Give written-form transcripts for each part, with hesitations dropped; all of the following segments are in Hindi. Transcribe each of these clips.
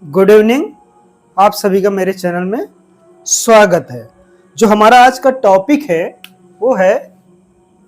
Good evening. आप सभी का मेरे चैनल में स्वागत है। जो हमारा आज का टॉपिक है वो है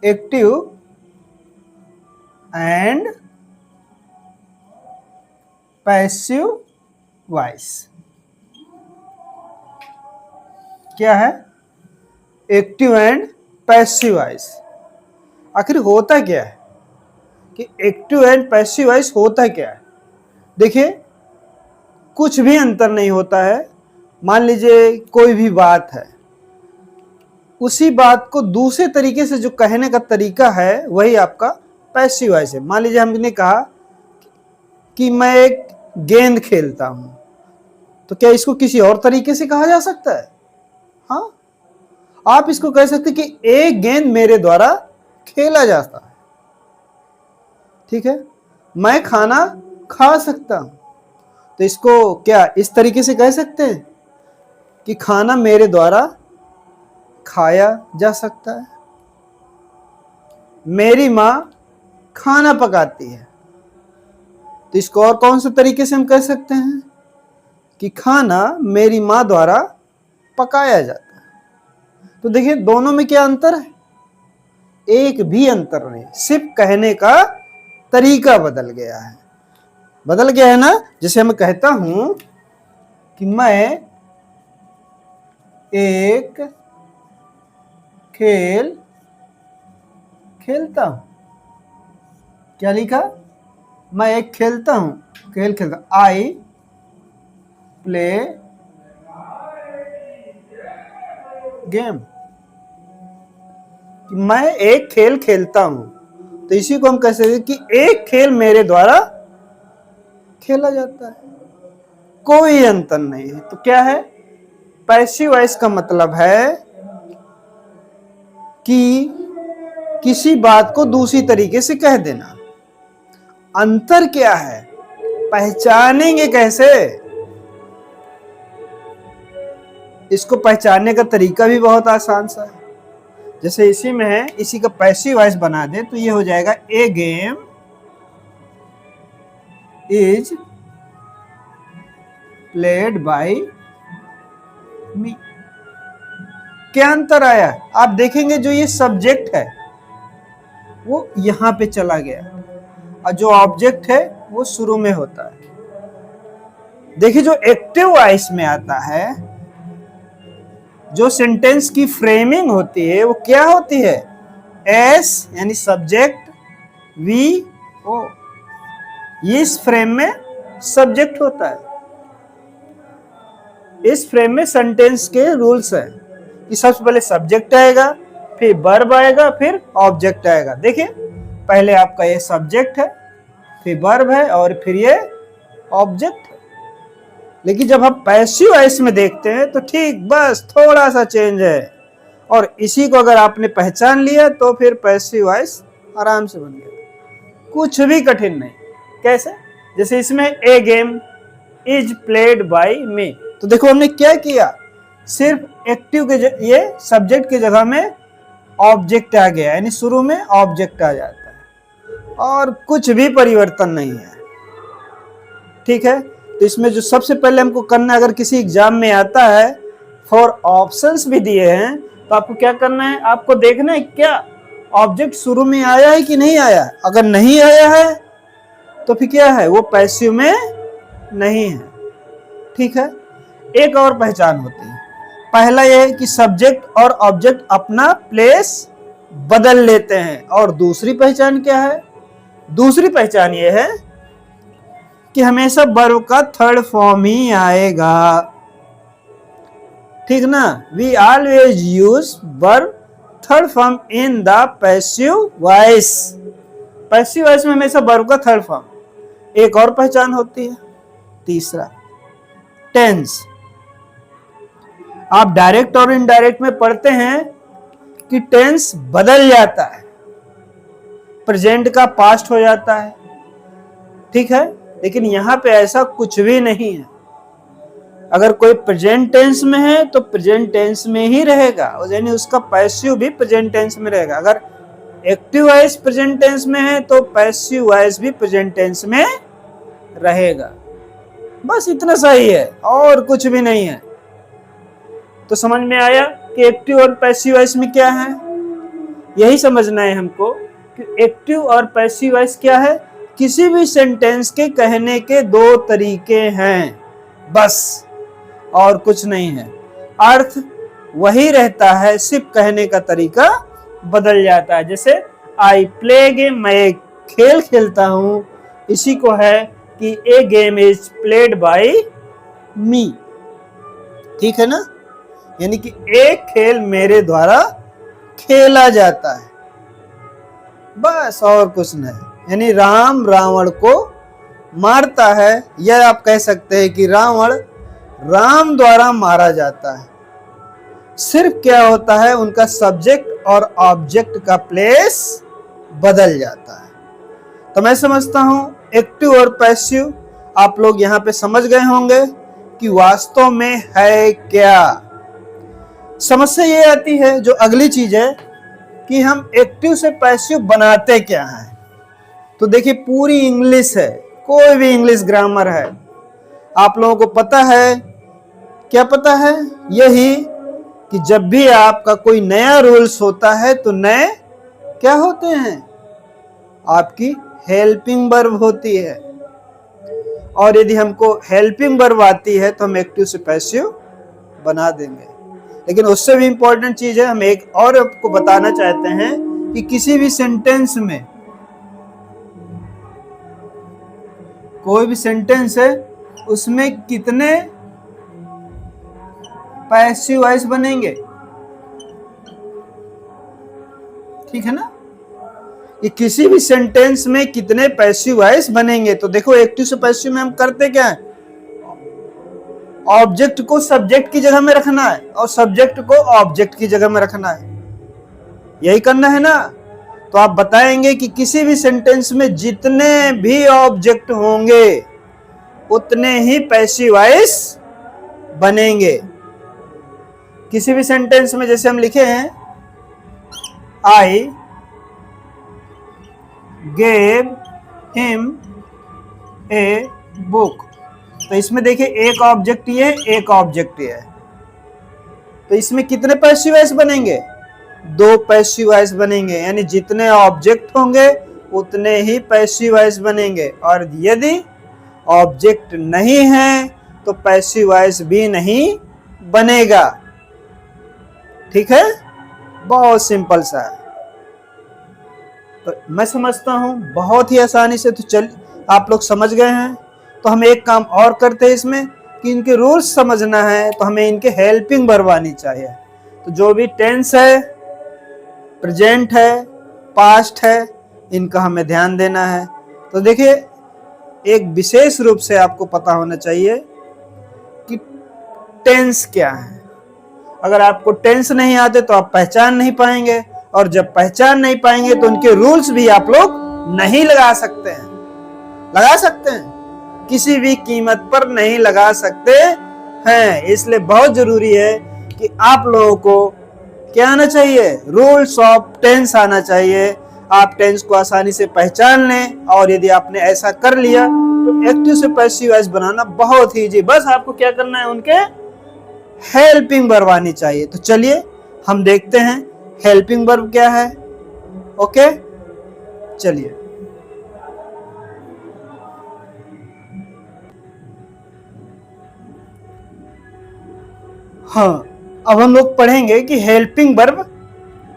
एक्टिव एंड पैसिव वॉइस। क्या है एक्टिव एंड पैसिव वॉइस? आखिर होता क्या है कि एक्टिव एंड पैसिव वॉइस होता क्या है? देखिए, कुछ भी अंतर नहीं होता है। मान लीजिए कोई भी बात है, उसी बात को दूसरे तरीके से जो कहने का तरीका है वही आपका पैसिव वॉइस है। मान लीजिए हमने कहा कि मैं एक गेंद खेलता हूं, तो क्या इसको किसी और तरीके से कहा जा सकता है? हाँ, आप इसको कह सकते कि एक गेंद मेरे द्वारा खेला जाता है। ठीक है, मैं खाना खा सकता हूं, तो इसको क्या इस तरीके से कह सकते हैं कि खाना मेरे द्वारा खाया जा सकता है। मेरी माँ खाना पकाती है, तो इसको और कौन से तरीके से हम कह सकते हैं कि खाना मेरी माँ द्वारा पकाया जाता है। तो देखिए, दोनों में क्या अंतर है? एक भी अंतर नहीं, सिर्फ कहने का तरीका बदल गया है। बदल गया है ना। जैसे मैं कहता हूं कि मैं एक खेल खेलता हूं। क्या लिखा? मैं एक खेलता हूं, खेल खेलता। I play game. मैं एक खेल खेलता हूं, तो इसी को हम कह सकते हैं कि एक खेल मेरे द्वारा खेला जाता है। कोई अंतर नहीं है। तो क्या है? पैसिव वॉइस का मतलब है कि किसी बात को दूसरी तरीके से कह देना। अंतर क्या है? पहचानेंगे कैसे? इसको पहचानने का तरीका भी बहुत आसान सा है। जैसे इसी में है, इसी का पैसिव वॉइस बना दे तो ये हो जाएगा ए गेम इज प्लेड बाय मी। क्या अंतर आया? आप देखेंगे जो ये सब्जेक्ट है वो यहां पे चला गया और जो ऑब्जेक्ट है वो शुरू में होता है। देखिए, जो एक्टिव वॉइस में आता है, जो सेंटेंस की फ्रेमिंग होती है वो क्या होती है? एस यानी सब्जेक्ट, वी ओ। इस फ्रेम में सब्जेक्ट होता है। इस फ्रेम में सेंटेंस के रूल्स हैं कि सबसे पहले सब्जेक्ट आएगा, फिर वर्ब आएगा, फिर ऑब्जेक्ट आएगा। देखिए, पहले आपका ये सब्जेक्ट है, फिर वर्ब है और फिर ये ऑब्जेक्ट है। लेकिन जब हम पैसिव वॉइस में देखते हैं तो ठीक बस थोड़ा सा चेंज है, और इसी को अगर आपने पहचान लिया तो फिर पैसिव वॉइस आराम से बन गया। कुछ भी कठिन नहीं। कैसे? जैसे इसमें ए गेम इज प्लेड बाय मी, तो देखो हमने क्या किया, सिर्फ एक्टिव के ये सब्जेक्ट की जगह में ऑब्जेक्ट आ गया, यानी शुरू में ऑब्जेक्ट आ जाता है और कुछ भी परिवर्तन नहीं है। ठीक है, तो इसमें जो सबसे पहले हमको करना है, अगर किसी एग्जाम में आता है फॉर ऑप्शंस भी दिए हैं, तो आपको क्या करना है? आपको देखना है क्या ऑब्जेक्ट शुरू में आया है कि नहीं आया। अगर नहीं आया है तो फिर क्या है? वो पैसिव में नहीं है। ठीक है, एक और पहचान होती है। पहला यह है कि सब्जेक्ट और ऑब्जेक्ट अपना प्लेस बदल लेते हैं। और दूसरी पहचान क्या है? दूसरी पहचान यह है कि हमेशा वर्ब का थर्ड फॉर्म ही आएगा। ठीक ना? We always use verb third form in the passive voice. Passive voice में हमेशा वर्ब का थर्ड फॉर्म। एक और पहचान होती है, तीसरा टेंस। आप डायरेक्ट और इनडायरेक्ट में पढ़ते हैं कि टेंस बदल जाता है, प्रेजेंट का पास्ट हो जाता है। ठीक है, लेकिन यहां पे ऐसा कुछ भी नहीं है। अगर कोई प्रेजेंट टेंस में है तो प्रेजेंट टेंस में ही रहेगा, यानी उसका पैसिव भी प्रेजेंट टेंस में रहेगा। अगर एक्टिव वॉइस प्रेजेंट टेंस में है तो पैसिव वॉइस भी प्रेजेंट टेंस में रहेगा। बस इतना सही है और कुछ भी नहीं है। तो समझ में आया कि एक्टिव और पैसिव वॉइस में क्या है। यही समझना है हमको कि एक्टिव और पैसिव वॉइस क्या है। किसी भी सेंटेंस के कहने के दो तरीके हैं बस, और कुछ नहीं है। अर्थ वही रहता है, सिर्फ कहने का तरीका बदल जाता है। जैसे आई प्ले गेम, मैं एक खेल खेलता हूं, इसी को है कि ए गेम इज प्लेड बाय मी। ठीक है ना, यानी कि एक खेल मेरे द्वारा खेला जाता है, बस और कुछ नहीं। यानी राम रावण को मारता है, यह आप कह सकते हैं कि रावण राम द्वारा मारा जाता है। सिर्फ क्या होता है, उनका सब्जेक्ट और ऑब्जेक्ट का प्लेस बदल जाता है। तो मैं समझता हूं एक्टिव और पैसिव आप लोग यहां पे समझ गए होंगे कि वास्तव में है क्या। समस्या ये आती है, जो अगली चीज है, कि हम एक्टिव से पैसिव बनाते क्या हैं। तो देखिए पूरी इंग्लिश है, कोई भी इंग्लिश ग्रामर है, आप लोगों को पता है, क्या पता है, यही कि जब भी आपका कोई नया रूल्स होता है तो नए क्या होते हैं, आपकी हेल्पिंग वर्ब होती है। और यदि हमको हेल्पिंग वर्ब आती है तो हम एक्टिव से पैसिव बना देंगे। लेकिन उससे भी इंपॉर्टेंट चीज है, हम एक और आपको बताना चाहते हैं कि किसी भी सेंटेंस में, कोई भी सेंटेंस है उसमें कितने पैसिव वॉइस बनेंगे। ठीक है ना, कि किसी भी सेंटेंस में कितने पैसिव वॉइस बनेंगे। तो देखो एक्टिव से पैसिव में हम करते क्या है, ऑब्जेक्ट को सब्जेक्ट की जगह में रखना है और सब्जेक्ट को ऑब्जेक्ट की जगह में रखना है, यही करना है ना। तो आप बताएंगे कि किसी भी सेंटेंस में जितने भी ऑब्जेक्ट होंगे उतने ही पैसिव वॉइस बनेंगे। किसी भी सेंटेंस में जैसे हम लिखे हैं I gave him a book, तो इसमें देखिए एक ऑब्जेक्ट ये है, एक ऑब्जेक्ट ये है, तो इसमें कितने पैसिव वॉइस बनेंगे, दो पैसिव वॉइस बनेंगे। यानी जितने ऑब्जेक्ट होंगे उतने ही पैसिव वॉइस बनेंगे, और यदि ऑब्जेक्ट नहीं है तो पैसिव वॉइस भी नहीं बनेगा। ठीक है, बहुत सिंपल सा है। तो मैं समझता हूं बहुत ही आसानी से, तो चल आप लोग समझ गए हैं। तो हम एक काम और करते हैं इसमें कि इनके रूल्स समझना है, तो हमें इनके हेल्पिंग वर्ब आनी चाहिए। तो जो भी टेंस है, प्रेजेंट है, पास्ट है, इनका हमें ध्यान देना है। तो देखिए एक विशेष रूप से आपको पता होना चाहिए कि टेंस क्या है। अगर आपको टेंस नहीं आते तो आप पहचान नहीं पाएंगे, और जब पहचान नहीं पाएंगे तो उनके रूल्स भी आप लोग नहीं लगा सकते हैं। लगा सकते हैं, किसी भी कीमत पर नहीं लगा सकते हैं। इसलिए बहुत जरूरी है कि आप लोगों को क्या आना चाहिए, रूल्स ऑफ टेंस आना चाहिए। आप टेंस को आसानी से पहचान लें, और यदि आपने ऐसा कर लिया तो एक्टिव से पैसिव वॉइस बनाना बहुत ही इजी। बस आपको क्या करना है, उनके हेल्पिंग वर्ब आनी चाहिए। तो चलिए हम देखते हैं हेल्पिंग वर्ब क्या है। ओके, चलिए हाँ, अब हम लोग पढ़ेंगे कि हेल्पिंग वर्ब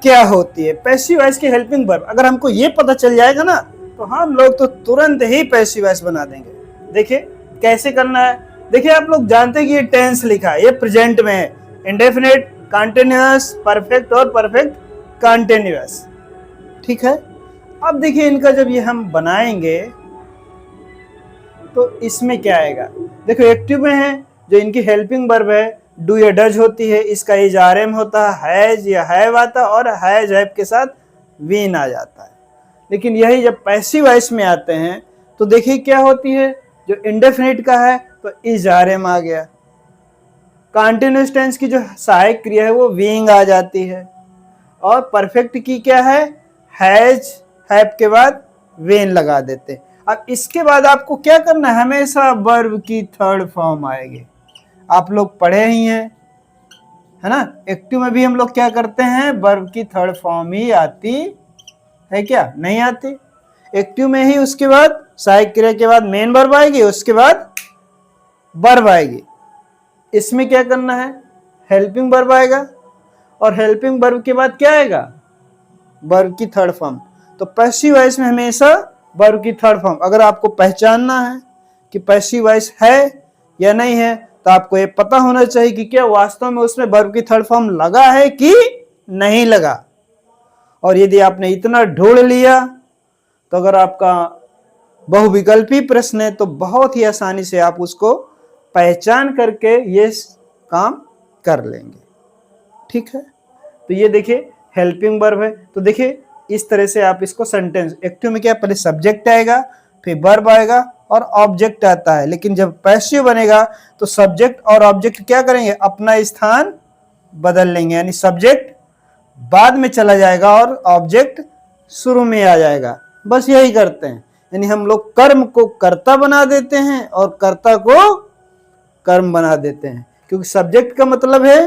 क्या होती है। पैसिव वॉइस की हेल्पिंग वर्ब अगर हमको ये पता चल जाएगा ना, तो हम लोग तो तुरंत ही पैसिव वॉइस बना देंगे। देखिए कैसे करना है। देखिए आप लोग जानते हैं कि ये टेंस लिखा है, ये प्रेजेंट में है, इंडेफिनिट, कंटिन्यूअस, परफेक्ट और परफेक्ट कंटिन्यूअस। ठीक है, अब देखिए इनका जब ये हम बनाएंगे तो इसमें क्या आएगा। देखो एक्टिव में है, जो इनकी हेल्पिंग वर्ब है डू या डज होती है, इसका इज आरएम होता है, हैज या हैव आता है, और हैज हैव के साथ वीन आ जाता है। लेकिन यही जब पैसिव वॉइस में आते हैं तो देखिए क्या होती है, जो इंडेफिनिट का है तो इज आरएम आ गया, कंटिन्यूअस टेंस की जो सहायक क्रिया है वो वीइंग आ जाती है, और परफेक्ट की क्या है, हैज हैव के बाद वेन लगा देते। अब इसके बाद आपको क्या करना है, हमेशा वर्ब की थर्ड फॉर्म आएगी। आप लोग पढ़े ही हैं, है ना, एक्टिव में भी हम लोग क्या करते हैं, वर्ब की थर्ड फॉर्म ही आती है क्या, नहीं आती। एक्टिव में ही उसके बाद सहायक क्रिया के बाद मेन वर्ब आएगी, उसके बाद वर्ब आएगी। इसमें क्या करना है, हेल्पिंग वर्ब आएगा, और हेल्पिंग वर्ब के बाद क्या आएगा, वर्ब की थर्ड फॉर्म। तो पैसिव वॉइस में हमेशा वर्ब की थर्ड फॉर्म। अगर आपको पहचानना है कि पैसिव वॉइस है या नहीं है, तो आपको ये पता होना चाहिए कि क्या वास्तव में उसमें वर्ब की थर्ड फॉर्म लगा है कि नहीं लगा। और यदि आपने इतना ढूंढ लिया तो अगर आपका बहुविकल्पी प्रश्न है तो बहुत ही आसानी से आप उसको पहचान करके ये काम कर लेंगे। ठीक है, तो ये देखिए हेल्पिंग वर्ब है। तो देखिए इस तरह से आप इसको सेंटेंस, एक्टिव में क्या पहले सब्जेक्ट आएगा, फिर वर्ब आएगा और ऑब्जेक्ट आता है। लेकिन जब पैसिव बनेगा तो सब्जेक्ट और ऑब्जेक्ट क्या करेंगे, अपना स्थान बदल लेंगे, यानी सब्जेक्ट बाद में चला जाएगा और ऑब्जेक्ट शुरू में आ जाएगा। बस यही करते हैं, यानी हम लोग कर्म को कर्ता बना देते हैं और कर्ता को कर्म बना देते हैं, क्योंकि सब्जेक्ट का मतलब है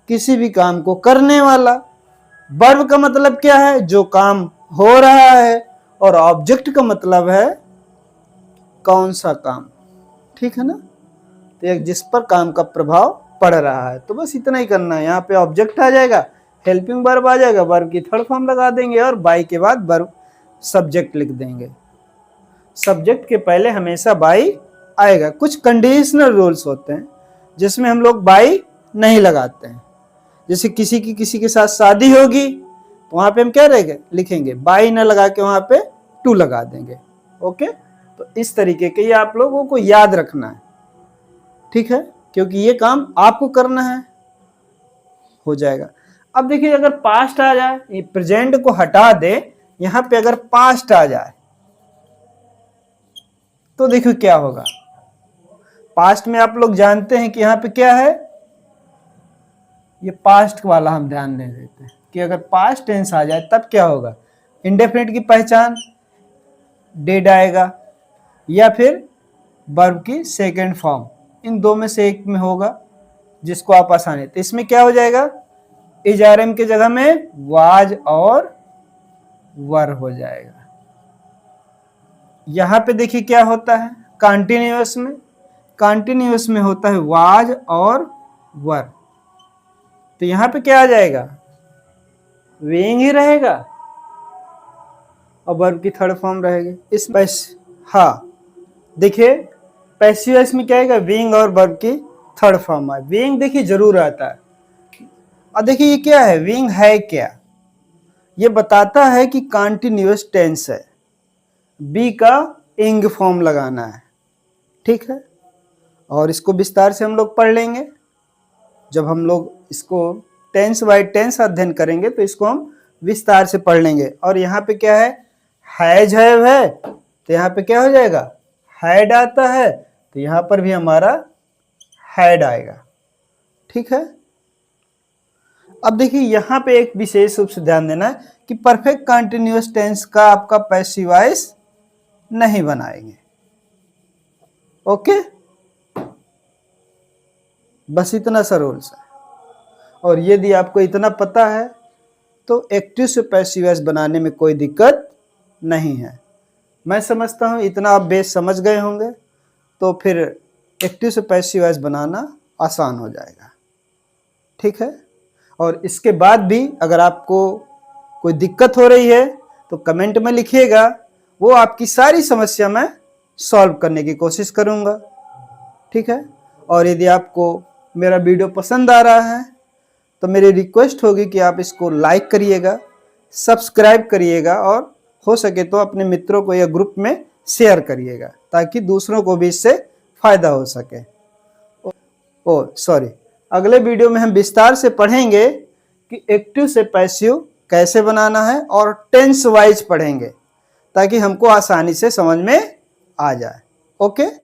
किसी भी काम को करने वाला, वर्ब का मतलब क्या है, जो काम हो रहा है, और ऑब्जेक्ट का मतलब है कौन सा काम। ठीक है ना, तो एक जिस पर काम का प्रभाव पड़ रहा है। तो बस इतना ही करना है, यहाँ पे ऑब्जेक्ट आ जाएगा, हेल्पिंग वर्ब आ जाएगा, वर्ब की थर्ड फॉर्म लगा देंगे और बाई के बाद वर्ब सब्जेक्ट लिख देंगे। सब्जेक्ट के पहले हमेशा बाई आएगा। कुछ कंडीशनल रूल्स होते हैं जिसमें हम लोग बाई नहीं लगाते हैं। जैसे किसी के साथ शादी होगी तो वहां पे हम क्या रहेंगे, लिखेंगे बाई ना लगा के वहां पे टू लगा देंगे। ओके, तो इस तरीके के ये आप लोगों को याद रखना है। ठीक है, क्योंकि ये काम आपको करना है, हो जाएगा। अब देखिए अगर पास्ट आ जाए, ये प्रेजेंट को हटा दे, यहां पे अगर पास्ट आ जाए तो देखिए क्या होगा। पास्ट में आप लोग जानते हैं कि यहां पे क्या है, ये पास्ट वाला हम ध्यान दे देते हैं कि अगर पास्ट टेंस आ जाए तब क्या होगा, इंडेफिनिट की पहचान डेड आएगा या फिर वर्ब की सेकंड फॉर्म, इन दो में से एक में होगा जिसको आप आसानी। तो इसमें क्या हो जाएगा, इज आर एम के जगह में वाज और वर हो जाएगा। यहां पे देखिए क्या होता है, कॉन्टिन्यूअस में होता है वाज और वर, तो यहां पे क्या आ जाएगा, वेइंग ही रहेगा और वर्ब की थर्ड फॉर्म रहेगी। इस हाँ देखिए पैसिव वॉइस में क्या आएगा, विंग और वर्ब की थर्ड फॉर्म है। विंग देखिए जरूर आता है। और देखिए ये क्या है, विंग है क्या, ये बताता है कि कॉन्टिन्यूअस टेंस है, बी का इंग फॉर्म लगाना है। ठीक है, और इसको विस्तार से हम लोग पढ़ लेंगे जब हम लोग इसको टेंस बाय टेंस अध्ययन करेंगे, तो इसको हम विस्तार से पढ़ लेंगे। और यहाँ पे क्या है, हैज है, तो यहाँ पे क्या हो जाएगा, हैड आता है, तो यहाँ पर भी हमारा हैड आएगा। ठीक है, अब देखिए यहाँ पे एक विशेष रूप से ध्यान देना है कि परफेक्ट कंटिन्यूअस टेंस का आपका पैसिव वॉइस नहीं बनाएंगे। ओके, बस इतना सा रूल्स है। और यदि आपको इतना पता है तो एक्टिव से पैसिव वॉइस बनाने में कोई दिक्कत नहीं है। मैं समझता हूँ इतना आप बेस समझ गए होंगे, तो फिर एक्टिव से पैसिव वॉइस बनाना आसान हो जाएगा। ठीक है, और इसके बाद भी अगर आपको कोई दिक्कत हो रही है तो कमेंट में लिखिएगा, वो आपकी सारी समस्या मैं सॉल्व करने की कोशिश करूँगा। ठीक है, और यदि आपको मेरा वीडियो पसंद आ रहा है तो मेरी रिक्वेस्ट होगी कि आप इसको लाइक करिएगा, सब्सक्राइब करिएगा और हो सके तो अपने मित्रों को या ग्रुप में शेयर करिएगा ताकि दूसरों को भी इससे फायदा हो सके। अगले वीडियो में हम विस्तार से पढ़ेंगे कि एक्टिव से पैसिव कैसे बनाना है और टेंस वाइज पढ़ेंगे ताकि हमको आसानी से समझ में आ जाए। ओके।